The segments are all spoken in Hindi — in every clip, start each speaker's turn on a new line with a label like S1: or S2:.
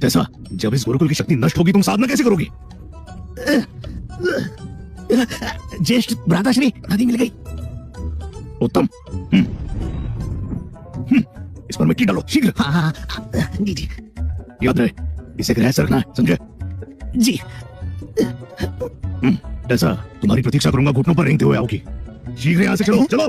S1: ऐसा जब इस गुरुकुल की शक्ति नष्ट होगी तुम साधना कैसे करोगी?
S2: ज्येष्ठ भ्राताश्री, नदी मिल गई।
S1: उत्तम। इस पर मिट्टी डालो शीघ्र।
S2: हाँ, जी जी
S1: याद रहे इसे ग्रह से रखना है, समझे?
S2: जी।
S1: ऐसा तुम्हारी प्रतीक्षा करूंगा, घुटनों पर रेंगते हुए आओगी। शीघ्र यहाँ से चलो चलो।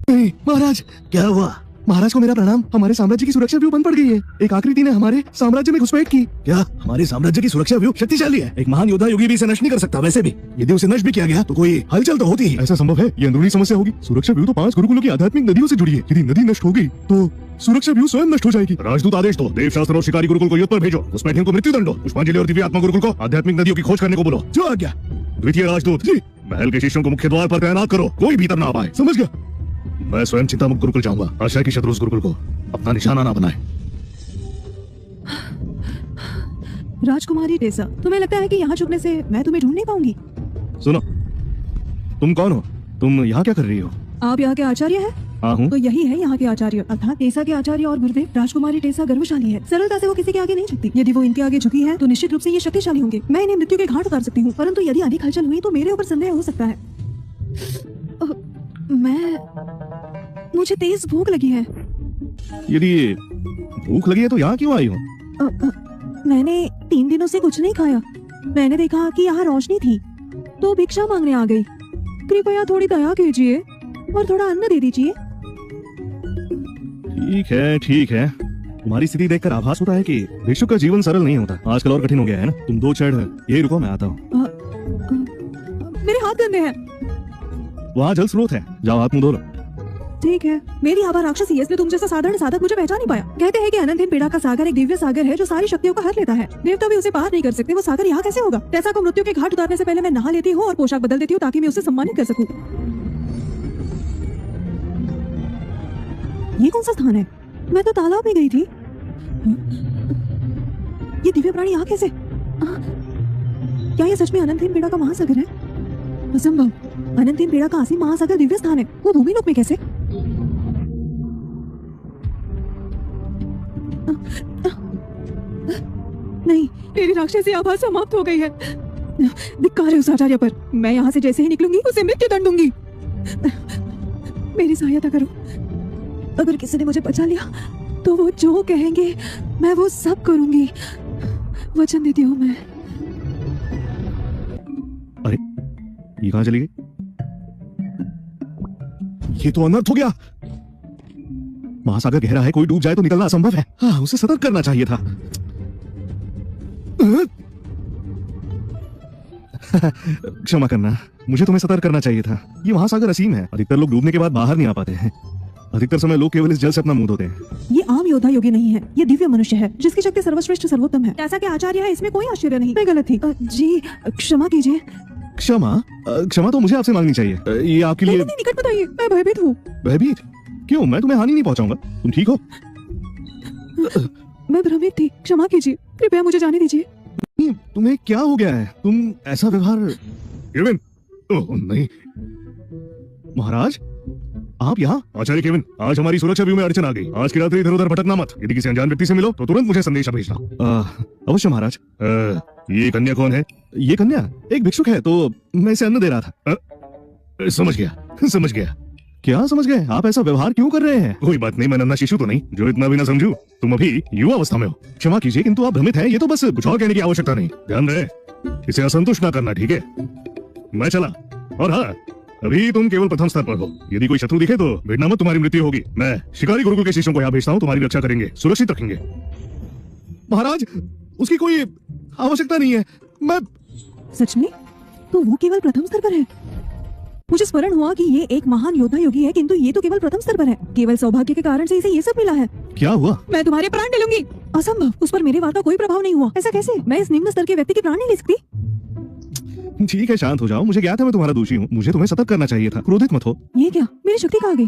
S2: नहीं महाराज,
S1: क्या हुआ?
S2: महाराज को मेरा प्रणाम। हमारे साम्राज्य की सुरक्षा व्यू बंद पड़ गई है। एक आकृति ने हमारे साम्राज्य में घुसपैठ की।
S1: क्या हमारे साम्राज्य की सुरक्षा व्यू शक्तिशाली है? एक महान योद्धा योगी भी इसे नष्ट नहीं कर सकता। वैसे भी यदि उसे नष्ट भी किया गया तो कोई हलचल तो होती ही।
S2: ऐसा संभव है? ये अंदरूनी समस्या होगी। सुरक्षा व्यू तो 5 गुरुकुलों की आध्यात्मिक नदियों से जुड़ी है। यदि नदी नष्ट होगी तो सुरक्षा व्यू स्वयं नष्ट हो जाएगी।
S1: राजदूत आदेश दो, देवशास्त्र और शिकारी गुरुकुल को युद्ध पर भेजो। घुसपैठियों को मृत्युदंड दो। पुष्पांजलि और दिव्य आत्मा गुरुकुल को आध्यात्मिक नदियों की खोज करने को बोलो।
S2: जो आज्ञा।
S1: द्वितीय राजदूत जी, महल के शिष्यों को मुख्य द्वार पर तैनात करो, कोई भीतर ना आ पाए।
S2: समझ गया।
S1: मैं स्वयं चिंतामुक्त गुरुकुल जाऊंगा। आशा है कि शत्रु उस गुरुकुल को अपना निशाना ना बनाए।
S3: राजकुमारी टेसा, तुम्हें लगता है कि यहाँ छुपने से मैं तुम्हें ढूंढ नहीं पाऊंगी?
S1: सुनो, तुम कौन हो? तुम यहाँ क्या कर रही हो?
S3: आप यहाँ के आचार्य हैं?
S1: हाँ हूँ।
S3: तो यही है यहाँ के आचार्य, अर्थात टेसा के आचार्य और गुरुदेव। राजकुमारी टेसा गर्वशाली है। सरलता से वो किसी के आगे नहीं झुकती। यदि वो इनके आगे झुकी है तो निश्चित रूप से ये शक्तिशाली होंगे। मैं इन्हें मृत्यु के घाट उतार सकती हूँ, परंतु यदि अधिक हलचल हुई तो मेरे ऊपर संदेह हो सकता है। मुझे तेज भूख लगी है।
S1: यदि भूख लगी है तो यहाँ क्यों आई हो?
S3: मैंने 3 दिनों से कुछ नहीं खाया। मैंने देखा कि यहाँ रोशनी थी तो भिक्षा मांगने आ गई। कृपया थोड़ी दया कीजिए और थोड़ा अन्न दे दीजिए।
S1: ठीक है ठीक है, तुम्हारी स्थिति देखकर आभास होता है कि भिक्षुक का जीवन सरल नहीं होता। आजकल और कठिन हो गया है ना। तुम 2 क्षण यही रुको, मैं आता हूँ।
S3: मेरे हाथ गंदे हैं।
S1: वहाँ जल स्रोत है, जाओ हाथ मुंह धो लो।
S3: ठीक है। मेरी आभा राक्षसी है, इसलिए तुम जैसा साधारण साधक मुझे पहचान नहीं पाया। कहते हैं कि अनंतहीन पीड़ा का सागर एक दिव्य सागर है जो सारी शक्तियों का हर लेता है। देवता भी उसे पार नहीं कर सकते। वो सागर यहाँ कैसे होगा? टेसा को मृत्यु के घाट उतारने से पहले मैं नहा लेती हूँ और पोशाक बदल देती हूँ ताकि मैं उसे सम्मानित कर सकूं। ये कौन सा स्थान है? मैं तो तालाब में गई थी। ये दिव्य प्राणी यहाँ कैसे? क्या ये सच में अनंतहीन पीड़ा का महासागर है? असंभव। अनंतहीन पीड़ा का असीम महासागर दिव्य स्थान है। वो भूमि लोक में कैसे? नहीं, मेरी राक्षसी आभा समाप्त हो गई है। धिक्कार है उस आचार्य पर। मैं यहाँ से जैसे ही निकलूंगी उसे मृत्यु दंड दूंगी। मेरी सहायता करो। अगर किसी ने मुझे बचा लिया तो वो जो कहेंगे मैं वो सब करूंगी। वचन देती हूँ मैं।
S1: अरे ये कहाँ चली गई? ये तो अनर्थ हो गया। महासागर गहरा है, कोई डूब जाए तो निकलना असंभव है। हाँ, उसे सतर्क करना चाहिए था। क्षमा करना, मुझे तुम्हें सतर्क करना चाहिए था। ये महासागर असीम है। अधिकतर लोग डूबने के बाद बाहर नहीं आ पाते हैं। अधिकतर समय लोग केवल इस जल से अपना मुंह धोते हैं।
S3: ये आम योद्धा योगी नहीं है, ये दिव्य मनुष्य है जिसकी शक्ति सर्वश्रेष्ठ सर्वोत्तम है। जैसा कि आचार्य है, इसमें कोई आश्चर्य नहीं। मैं गलत थी। जी क्षमा कीजिए।
S1: क्षमा? क्षमा तो मुझे आपसे मांगनी चाहिए। ये आपके लिए
S3: निकट बताइए, मैं भयभीत हूँ।
S1: भयभीत? क्यों? मैं तुम्हें हानि नहीं पहुंचाऊंगा। तुम ठीक हो?
S3: मैं भ्रमित थी, क्षमा कीजिए। कृपया मुझे जाने दीजिए।
S1: तुम्हें क्या हो गया है? तुम ऐसा व्यवहार। केविन! ओह नहीं महाराज, आप यहाँ? आचार्य केविन, आज हमारी सुरक्षा व्यू में अड़चन आ गई। आज की रात इधर उधर भटकना मत। यदि किसी अनजान व्यक्ति से मिलो तो तुरंत मुझे संदेशा भेजना। अवश्य महाराज। ये कन्या कौन है? ये कन्या एक भिक्षुक है, तो मैं इसे अन्न दे रहा था। समझ गया समझ गया। क्या समझ गए? आप ऐसा व्यवहार क्यों कर रहे हैं? कोई बात नहीं, मैं नन्हा शिशु तो नहीं जो इतना भी ना समझूं। तुम अभी युवा अवस्था में हो। क्षमा कीजिए, किंतु आप भ्रमित हैं। ये तो बस कुछ और कहने की आवश्यकता नहीं। ध्यान रहे, इसे असंतुष्ट ना करना, ठीक है? मैं चला। और हाँ, अभी तुम केवल प्रथम स्तर पर हो। यदि कोई शत्रु दिखे तो भिड़ना मत, तुम्हारी मृत्यु होगी। मैं शिकारी गुरुकुल के शिष्यों को यहाँ भेजता हूँ, तुम्हारी रक्षा करेंगे, सुरक्षित रखेंगे। महाराज, उसकी कोई आवश्यकता नहीं है। मैं
S3: सच में? तो वो केवल प्रथम स्तर पर है। मुझे स्मरण हुआ कि ये एक महान योद्धा योगी है, किंतु ये तो केवल प्रथम स्तर पर है। केवल सौभाग्य के कारण से इसे ये सब मिला है।
S1: क्या हुआ?
S3: मैं तुम्हारे प्राण ले लूंगी। असंभव, उस पर मेरे वार का कोई प्रभाव नहीं हुआ। ऐसा कैसे? मैं इस निम्न स्तर के व्यक्ति के प्राण नहीं ले सकती।
S1: ठीक है, शांत हो जाओ। मुझे ज्ञात है मैं तुम्हारा दोषी हूँ। मुझे तुम्हें सतर्क करना चाहिए था। क्रोधित मत हो।
S3: ये क्या? मेरी शक्ति कहाँ गई?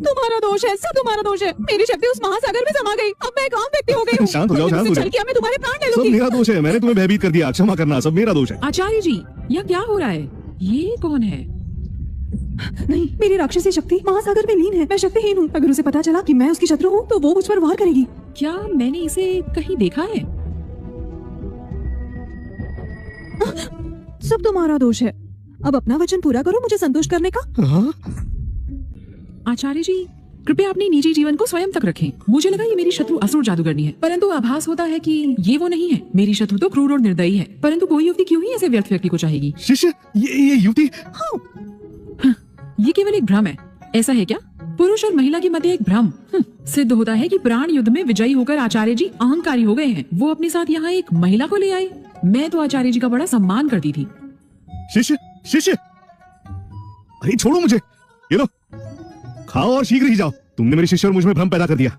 S3: तुम्हारा दोष है, सब तुम्हारा दोष है। मेरी शक्ति उस महासागर में समा गई। अब मैं एक आम व्यक्ति हो गई हूँ।
S1: शांत हो जाओ, शांत हो जाओ।
S3: मैं तुम्हारे प्राण ले
S1: सब
S3: लूंगी।
S1: मेरा दोष है, मैंने तुम्हें भयभीत कर दिया। क्षमा करना, सब मेरा दोष है।
S4: आचार्य जी, यह क्या हो रहा है? ये कौन है?
S3: नहीं, मेरी राक्षसी शक्ति महासागर में लीन है। मैं शक्तिहीन हूँ। अगर उसे पता चला कि मैं उसकी शत्रु हूँ तो वो मुझ पर वार करेगी।
S4: क्या मैंने इसे कहीं देखा है?
S3: सब तुम्हारा दोष है। अब अपना वचन पूरा करो मुझे संतुष्ट करने का।
S2: हाँ?
S4: आचार्य जी, कृपया अपने निजी जीवन को स्वयं तक रखें। मुझे लगा ये मेरी शत्रु असुर जादूगरनी है, परंतु आभास होता है कि ये वो नहीं है। मेरी शत्रु तो क्रूर और निर्दयी है, परंतु कोई युवती क्यों ही ऐसे व्यर्थ व्यक्ति को चाहेगी?
S2: शिष्य, ये युवती
S4: ये केवल एक भ्रम है। ऐसा है क्या? पुरुष और महिला के मध्य एक भ्रम। सिद्ध होता है कि प्राण युद्ध में विजयी होकर आचार्य जी अहंकारी हो गए हैं। वो अपने साथ यहाँ एक महिला को ले आए। मैं तो आचार्य जी का बड़ा सम्मान करती थी।
S2: शिष्य, शिष्य, अरे छोड़ो मुझे। ये लो, खाओ और शीघ्र ही जाओ। तुमने मेरे शिष्य और मुझ में भ्रम पैदा कर दिया।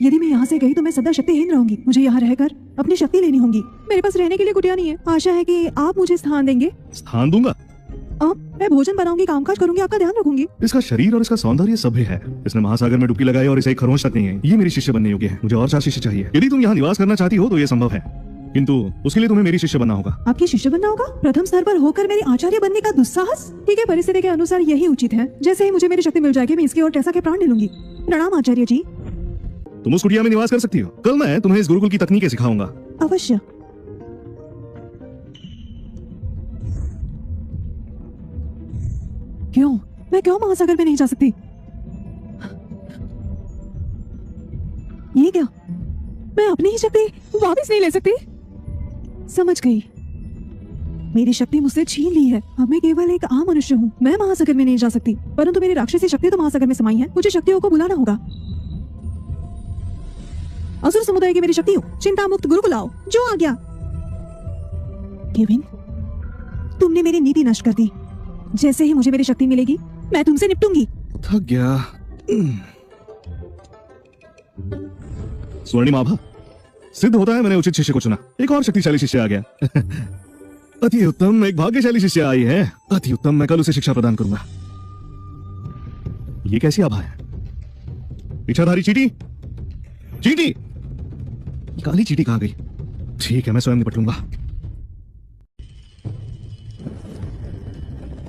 S3: यदि मैं यहाँ से गई तो मैं सदा शक्तिहीन रहूंगी। मुझे यहाँ रहकर अपनी शक्ति लेनी होगी। मेरे पास रहने के लिए कुटिया नहीं है। आशा है कि आप मुझे स्थान देंगे।
S2: स्थान दूंगा?
S3: मैं भोजन बनाऊंगी, कामकाज करूंगी, आपका ध्यान रखूंगी।
S2: इसका शरीर और इसका सौंदर्य सभ्य है। इसने महासागर में डुबकी लगाई और इसे एक खरोंच तक नहीं है। ये मेरी शिष्य बनने योग्य है। मुझे और 4 शिष्य चाहिए। यदि तुम यहाँ निवास करना चाहती हो तो ये संभव है, किंतु उसके लिए तुम्हें मेरी शिष्य बनना होगा।
S3: आपकी शिष्य बनना होगा? प्रथम स्तर पर होकर मेरी आचार्य बनने का दुस्साहस? ठीक है, परिस्थिति के अनुसार यही उचित है। जैसे ही मुझे मेरी शक्ति मिल जाएगी मैं इसकी और टेसा के प्राण ले लूंगी। प्रणाम आचार्य जी।
S2: तुम उस कुटिया में निवास कर सकती हो। कल मैं तुम्हें इस गुरुकुल की तकनीकें सिखाऊंगा।
S3: अवश्य। क्यों? मैं क्यों महासागर में नहीं जा सकती? ये क्या? मैं अपनी ही शक्ति वापस नहीं ले सकती? समझ गई। मेरी शक्ति मुझसे छीन ली है। अब मैं केवल एक आम मनुष्य हूँ। मैं महासागर में नहीं जा सकती, परंतु मेरी राक्षसी शक्ति तो महासागर में समाई है। मुझे शक्तियों को बुलाना होगा। असुर समुदाय की मेरी शक्ति हो। चिंता मुक्त गुरुकुल आओ। जो आ गया। केविन, तुमने मेरी नीति नष्ट कर दी। जैसे ही मुझे मेरी शक्ति मिलेगी मैं तुमसे निपटूंगी।
S2: थक गया। स्वर्णिम आभा, सिद्ध होता है मैंने उचित शिष्य को चुना। एक और शक्तिशाली शिष्य आ गया। अति उत्तम, एक भाग्यशाली शिष्य आई है। अति उत्तम, मैं कल उसे शिक्षा प्रदान करूंगा। ये कैसी आभा है? इच्छाधारी चींटी, चींटी, काली चींटी कहां गई? ठीक है, मैं स्वयं निपट लूंगा।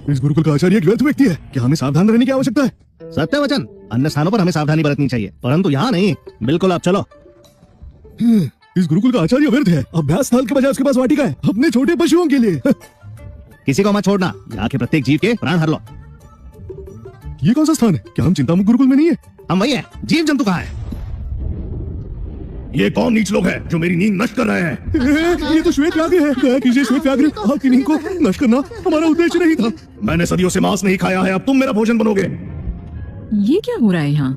S2: इस गुरुकुल का आचार्य एक व्यर्थ व्यक्ति है। क्या हमें सावधान रहने की आवश्यकता है?
S1: सत्य वचन। अन्य स्थानों पर हमें सावधानी बरतनी चाहिए, परंतु यहाँ नहीं। बिल्कुल, आप चलो।
S2: इस गुरुकुल का आचार्य व्यर्थ है। अभ्यास स्थल के बजाय उसके पास वाटिका है, अपने छोटे पशुओं के लिए।
S1: किसी को मत छोड़ना। यहाँ के प्रत्येक जीव के प्राण हर लो।
S2: ये कौन सा स्थान है? क्या हम चिंतामुक्त गुरुकुल में नहीं है?
S1: हम वही है। जीव जंतु कहाँ है?
S2: ये कौन नीच लोग हैं जो मेरी नींद नष्ट कर रहे हैं? ये तो श्वेत व्याघ्र है। दया कीजिए श्वेत व्याघ्र, आपकी नींद को नष्ट करना हमारा उद्देश्य नहीं था। मैंने सदियों से मांस नहीं खाया है, अब तुम मेरा भोजन बनोगे।
S4: ये क्या हो रहा है यहाँ?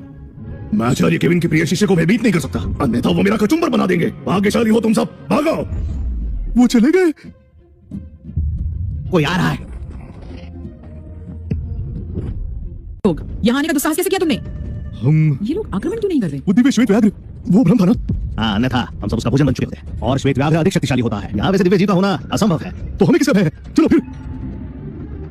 S2: मैं आचार्य केविन के प्रिय शिष्य को भयभीत नहीं कर सकता, अन्यथा वो मेरा कचुम्बर बना देंगे। भाग्यशाली हो तुम सब, भागो। वो चले गए।
S1: कोई आ रहा है।
S4: लोग यहाँ आने का दुस्साहस कैसे किया तुमने?
S2: हम
S4: ये लोग आक्रमण क्यों नहीं कर रहे?
S2: वो दिव्य श्वेत व्याघ्र, वो भ्रम था ना?
S1: हाँ, अन्यथा हम सब उसका भोजन बन चुके थे। और श्वेत व्याघ्र अधिक शक्तिशाली होता है। यहाँ वैसे दिव्य जीव का होना असंभव है।
S2: तो हमें किसका भय है? चलो फिर।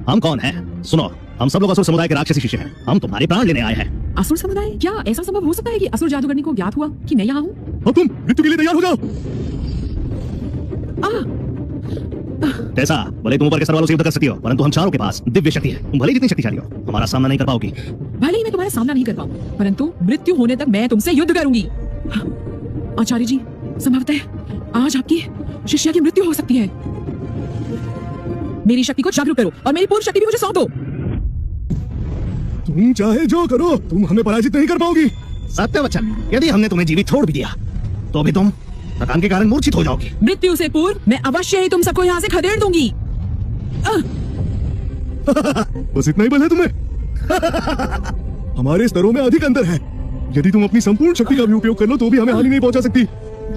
S1: हम कौन हैं? सुनो, हम सब लोग असुर समुदाय के राक्षसी शिष्य हैं। हम तुम्हारे प्राण लेने आए हैं।
S4: असुर समुदाय? क्या ऐसा संभव हो सकता है कि असुर जादूगरनी को ज्ञात हुआ कि मैं यहाँ हूँ?
S2: अब तुम मृत्यु के लिए तैयार हो जाओ।
S1: ऐसा भले तुम ऊपर के स्तर वालों से युद्ध कर सकती हो, परंतु हम चारों के पास दिव्य शक्ति है। तुम भले जितनी शक्तिशाली हो, हमारा सामना नहीं कर पाओगी।
S4: भले ही मैं तुम्हारा सामना नहीं कर पाऊं, परंतु मृत्यु होने तक मैं तुमसे युद्ध करूंगी। आचार्य जी, संभवतः आज आपकी शिष्या की मृत्यु हो सकती है। मेरी शक्ति को जागरूक करो और मेरी पूर्ण शक्ति भी मुझे सौंपो।
S2: तुम चाहे जो करो, तुम हमें पराजित नहीं कर पाओगी।
S1: सत्य वचन। यदि हमने तुम्हें जीवित छोड़ भी दिया तो भी तुम थकान के कारण मूर्छित हो जाओगी।
S4: मृत्यु से पूर्व मैं अवश्य ही तुम सबको यहाँ से खदेड़ दूंगी।
S2: बस इतना ही बल है तुम्हें? हमारे स्तरों में अधिक अंतर है। यदि तुम अपनी संपूर्ण शक्ति का भी उपयोग कर लो तो भी हमें हानि नहीं पहुंचा सकती।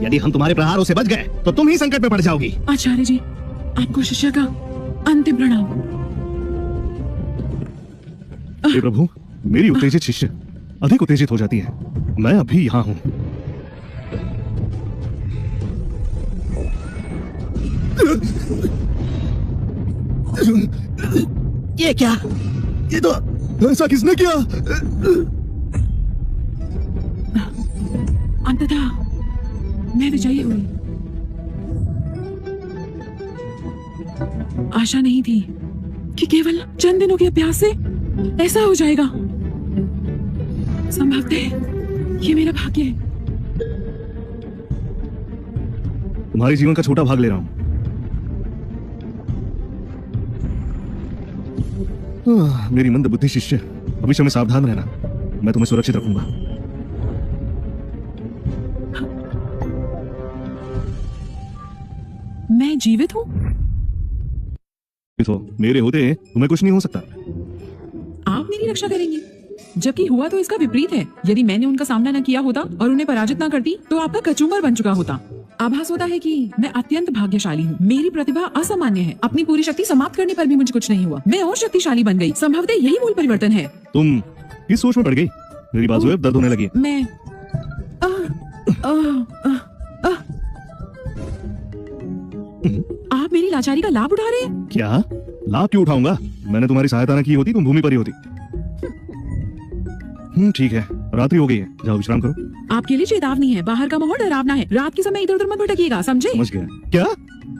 S1: यदि हम तुम्हारे प्रहारों से बच गए तो तुम ही संकट में पड़ जाओगी।
S4: आचार्य जी, आपको शिष्य का अंतिम प्रणाम।
S2: हे प्रभु, मेरी उत्तेजित शिष्य अधिक उत्तेजित हो जाती है। मैं अभी यहाँ हूँ।
S1: ये क्या?
S2: ये तो ऐसा किसने किया?
S4: अंततः मैं विजयी हुई। आशा नहीं थी कि केवल चंद दिनों के अभ्यास से ऐसा हो जाएगा। संभवतः ये मेरा भाग्य है।
S1: तुम्हारे जीवन का छोटा भाग ले रहा हूं। मेरी मंद बुद्धि शिष्य, भविष्य में सावधान रहना। मैं तुम्हें सुरक्षित रखूंगा।
S4: मैं जीवित हूँ?
S1: तो मेरे होते तुम्हें कुछ नहीं हो सकता।
S4: आप मेरी रक्षा करेंगे, जबकि हुआ तो इसका विपरीत है। यदि मैंने उनका सामना न किया होता और उन्हें पराजित न करती तो आपका कचूमर बन चुका होता। आभास होता है कि मैं अत्यंत भाग्यशाली हूँ। मेरी प्रतिभा असामान्य है। अपनी पूरी शक्ति समाप्त करने पर भी मुझे कुछ नहीं हुआ। मैं और शक्तिशाली बन गई। संभवतः यही मूल परिवर्तन है।
S1: तुम इस सोच में पड़ गई? मेरी बाजू अब दर्द होने लगी।
S4: मैं आप मेरी लाचारी का लाभ उठा रहे हैं?
S1: क्या लाभ क्यों उठाऊंगा? मैंने तुम्हारी सहायता न की होती तुम भूमि पर ही होती। ठीक है, रात्रि हो गई है, जाओ विश्राम करो।
S4: आपके लिए चेतावनी है, बाहर का माहौल डरावना है। रात के समय इधर उधर मत भटकिएगा, समझे?
S1: समझ गया। क्या?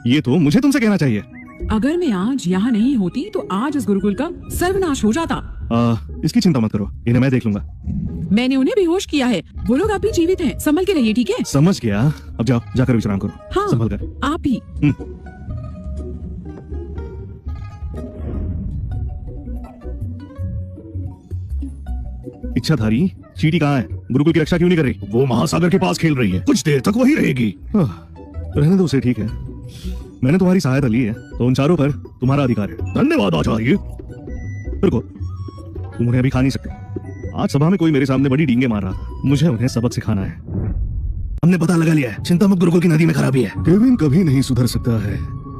S1: ये तो मुझे तुमसे कहना चाहिए।
S4: अगर मैं आज यहाँ नहीं होती तो आज इस गुरुकुल का सर्वनाश हो जाता।
S1: इसकी चिंता मत करो, इन्हें मैं देख लूंगा।
S4: मैंने उन्हें बेहोश किया है। वो लोग अभी जीवित हैं। संभल के रहिए, ठीक है?
S1: समझ गया। अब जाओ, जाकर विश्राम करो।
S4: हाँ,
S1: संभल कर।
S4: आप ही।
S1: इच्छाधारी चींटी कहाँ है? गुरुकुल की रक्षा क्यों नहीं कर रही?
S2: वो महासागर के पास खेल रही है, कुछ देर तक वही रहेगी।
S1: रहने दो उसे, ठीक है। मैंने तुम्हारी सहायता ली है तो उन चारों पर तुम्हारा अधिकार है।
S2: धन्यवाद आचार्य।
S1: रुको, तुम उन्हें अभी खा नहीं सकते। आज सभा में कोई मेरे सामने बड़ी डींगे मार रहा था। मुझे उन्हें सबक सिखाना है।
S2: हमने पता लगा लिया है, चिंतामुक्त गुरुकुल की नदी में खराबी है।
S1: केविन कभी नहीं सुधर सकता है।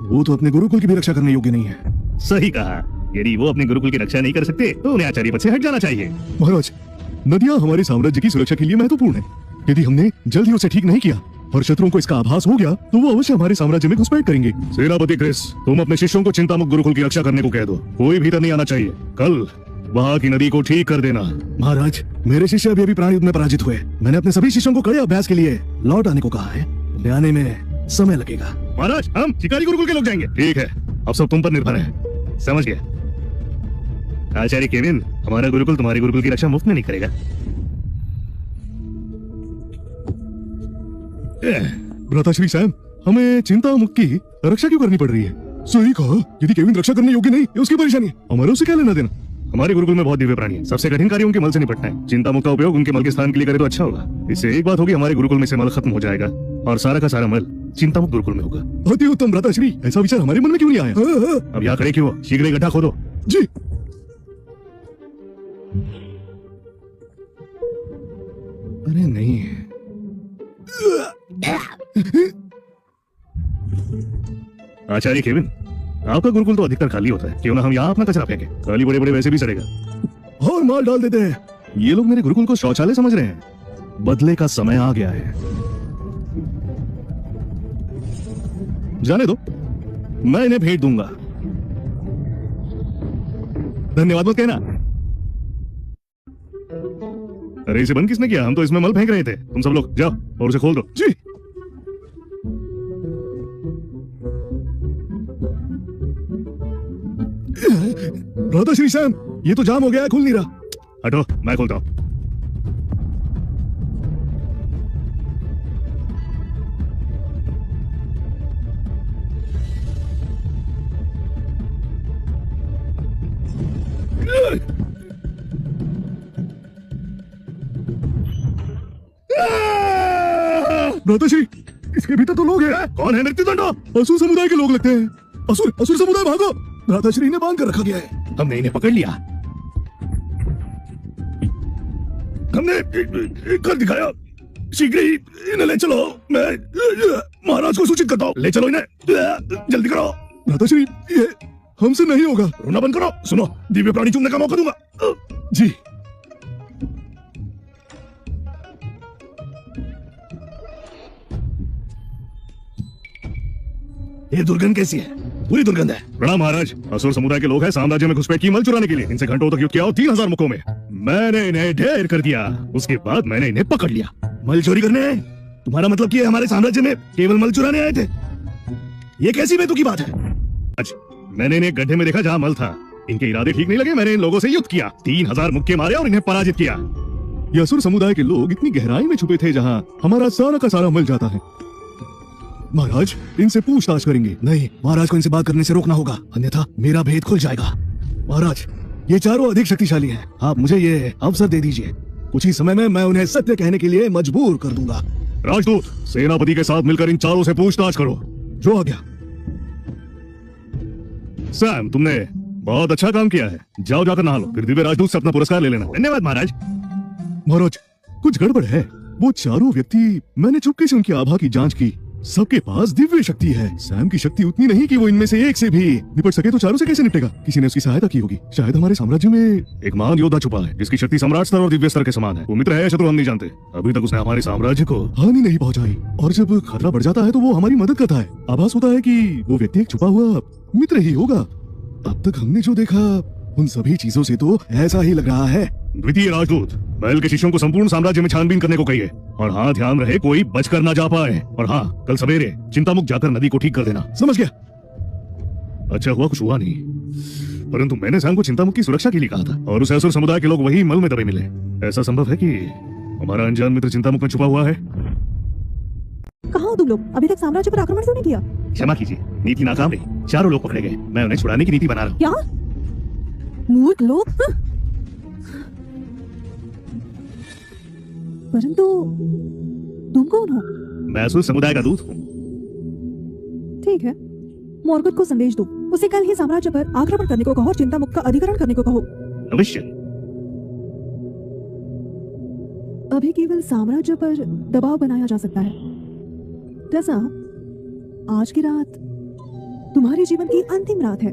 S1: वो तो अपने गुरुकुल की भी रक्षा करने योग्य नहीं है।
S2: सही कहा। यदि वो अपने गुरुकुल की रक्षा नहीं कर सकते तो उन्हें आचार्य पद से हट जाना चाहिए।
S1: महाराज, नदियां हमारे साम्राज्य की सुरक्षा के लिए महत्वपूर्ण है। यदि हमने जल्द ही उसे ठीक नहीं किया और शत्रुओं को इसका आभास हो गया तो वो अवश्य हमारे साम्राज्य में घुसपैठ करेंगे।
S2: सेनापति क्रिस, तुम अपने शिष्यों को चिंतामुक्त गुरुकुल की रक्षा करने को कह दो। कोई भीतर नहीं आना चाहिए। कल वहाँ की नदी को ठीक कर देना।
S1: महाराज, मेरे शिष्य अभी प्राणी युद्ध में पराजित हुए। मैंने अपने सभी शिष्यों को कड़े अभ्यास के लिए लौट आने को कहा है। उन्हें आने में समय लगेगा।
S2: महाराज, हम शिकारी गुरुकुल के लोग जाएंगे। ठीक है, अब सब तुम पर निर्भर है। समझ गया। आचार्य केविन, हमारा गुरुकुल तुम्हारे गुरुकुल की रक्षा मुफ्त में नहीं करेगा।
S1: भ्राताश्री सैम, हमें चिंता मुक्त की रक्षा क्यों करनी पड़ रही है? सही कहा। यदि केविन रक्षा करने योग्य नहीं है उसकी परेशानी है, हमारे उसे क्या लेना देना?
S2: हमारे गुरुकुल में बहुत दिव्य प्राणी है। सबसे कठिन कार्य उनके मल से निपटना है। चिंतामुक्त का उपयोग उनके मल के स्थान के लिए करे तो अच्छा होगा। इससे एक बात होगी, हमारे गुरुकुल में से मल खत्म हो जाएगा और सारा का सारा मल चिंतामुक्त गुरुकुल में होगा।
S1: अति उत्तम भ्राताश्री, ऐसा विचार हमारे मन में क्यों नहीं आया?
S2: अब यहाँ खड़े क्यों हो? शीघ्र ही गड्ढा खोदो।
S1: जी। अरे नहीं,
S2: आचार्य केविन, आपका गुरुकुल तो अधिकतर खाली होता है। क्यों ना हम यहाँ अपना कचरा फेंके? खाली बड़े बड़े वैसे भी सड़ेगा।
S1: और माल डाल देते हैं। ये लोग मेरे गुरुकुल को शौचालय समझ रहे हैं। बदले का समय आ गया है। जाने दो, मैं इन्हें भेंट दूंगा। धन्यवाद मत कहना। अरे इसे बंद किसने किया? हम तो इसमें मल फेंक रहे थे। तुम सब लोग जाओ और उसे खोल दो। जी। भ्राताश्री सैम, ये तो जाम हो गया है, खुल नहीं रहा।
S2: हटो, मैं खोलता हूँ।
S1: भ्राताश्री, इसके भीतर तो लोग हैं।
S2: कौन है? मृत्युदंड।
S1: असुर समुदाय के लोग लगते हैं। असुर समुदाय भागो। भ्राताश्री ने बांध कर रखा गया है।
S2: हमने इन्हें पकड़ लिया। हमने कर दिखाया। शीघ्र ही इन्हें ले चलो। मैं महाराज को सूचित करता हूँ। ले चलो इन्हें, जल्दी करो।
S1: भ्राताश्री, ये हमसे नहीं होगा।
S2: रोना बंद करो। सुनो, दिव्य प्राणी चुनने का मौका दूंगा।
S1: जी।
S2: ये दुर्गंध कैसी है? पूरी दुर्गंध है। प्रणाम महाराज, असुर समुदाय के लोग हैं साम्राज्य में घुसपैठ की मल चुराने के लिए। इनसे घंटों तक युद्ध किया और 3000 मुखों में मैंने इन्हें ढेर कर दिया। उसके बाद मैंने इन्हें पकड़ लिया। मल चोरी करने आए? तुम्हारा मतलब कि हमारे साम्राज्य में केवल मल चुराने आए थे? ये कैसी बेतुकी बात है? आज मैंने इन्हें गड्ढे में देखा जहाँ मल था।
S1: इनके इरादे ठीक नहीं लगे, मैंने इन लोगों से युद्ध किया, 3000 मुक्के मारे और इन्हें पराजित किया। ये असुर समुदाय के लोग इतनी गहराई में छुपे थे जहाँ हमारा सारा का सारा मिल जाता है। महाराज, इनसे पूछताछ करेंगे। नहीं, महाराज को इनसे बात करने से रोकना होगा, अन्यथा मेरा भेद खुल जाएगा। महाराज, ये चारों अधिक शक्तिशाली हैं। आप मुझे ये अवसर दे दीजिए, कुछ ही समय में मैं उन्हें सत्य कहने के लिए मजबूर कर दूंगा। राजदूत, सेनापति के साथ मिलकर इन चारों से पूछताछ करो। जो आ गया। सैम, तुमने बहुत अच्छा काम किया है, जाओ जाकर नहा लो, फिर दिव्य राजदूत से अपना पुरस्कार ले लेना। धन्यवाद महाराज। महाराज, कुछ गड़बड़ है। वो चारों व्यक्ति, मैंने चुपके से उनकी आभा की जांच की, सबके पास दिव्य शक्ति है। सैम की शक्ति उतनी नहीं कि वो इनमें से एक से भी निपट सके, तो चारों से कैसे निपटेगा? किसी ने उसकी सहायता की होगी। शायद हमारे साम्राज्य में एक महान योद्धा छुपा है, जिसकी शक्ति सम्राट स्तर और दिव्य स्तर के समान है। वो मित्र है या शत्रु हम नहीं जानते। अभी तक उसने हमारे साम्राज्य को हानि नहीं पहुंचाई, और जब खतरा बढ़ जाता है तो वो हमारी मदद करता है। आभास होता है कि वो व्यक्ति एक छुपा हुआ मित्र ही होगा। अब तक हमने जो देखा उन सभी चीजों से तो ऐसा ही लग रहा है। द्वितीय राजदूत, महल के शिष्यों को संपूर्ण साम्राज्य में छानबीन करने को कहिए, और हाँ, ध्यान रहे कोई बचकर ना जा पाए। और हाँ, कल सवेरे चिंतामुक्त जाकर नदी को ठीक कर देना। समझ गया। अच्छा हुआ कुछ हुआ नहीं, परंतु मैंने सैम को चिंतामुक्त की सुरक्षा के लिए कहा था, और उस असुर समुदाय के लोग वही मल में दबे मिले। ऐसा संभव है कि हमारा अनजान मित्र चिंतामुक्त में छुपा हुआ है।
S3: कहाँ हो तुम लोग? अभी तक साम्राज्य पर आक्रमण क्यों नहीं किया?
S2: क्षमा कीजिए, नीति नाकाम रही, चारों लोग पकड़े गए। मैं उन्हें छुड़ाने की नीति बना रहा हूँ।
S3: क्या मूर्ख लोग? परंतु तुम कौन हो?
S2: मैं असुर समुदाय का दूत हूँ।
S3: ठीक है, मोरगुट को संदेश दो, उसे कल ही साम्राज्य पर आक्रमण करने को कहो, चिंतामुक्त का अधिकरण करने को कहो।
S2: अवश्य।
S3: अभी केवल साम्राज्य पर दबाव बनाया जा सकता है। जैसा आज की रात तुम्हारे जीवन की अंतिम रात है।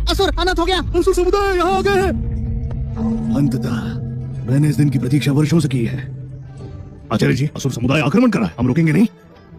S5: असुर अनंत हो गया।
S1: असुर समुदाय यहाँ आ गए हैं।
S2: अंततः मैंने इस दिन की प्रतीक्षा वर्षों से की है। आचार्य जी, असुर समुदाय आक्रमण कर रहा है, हम रुकेंगे नहीं।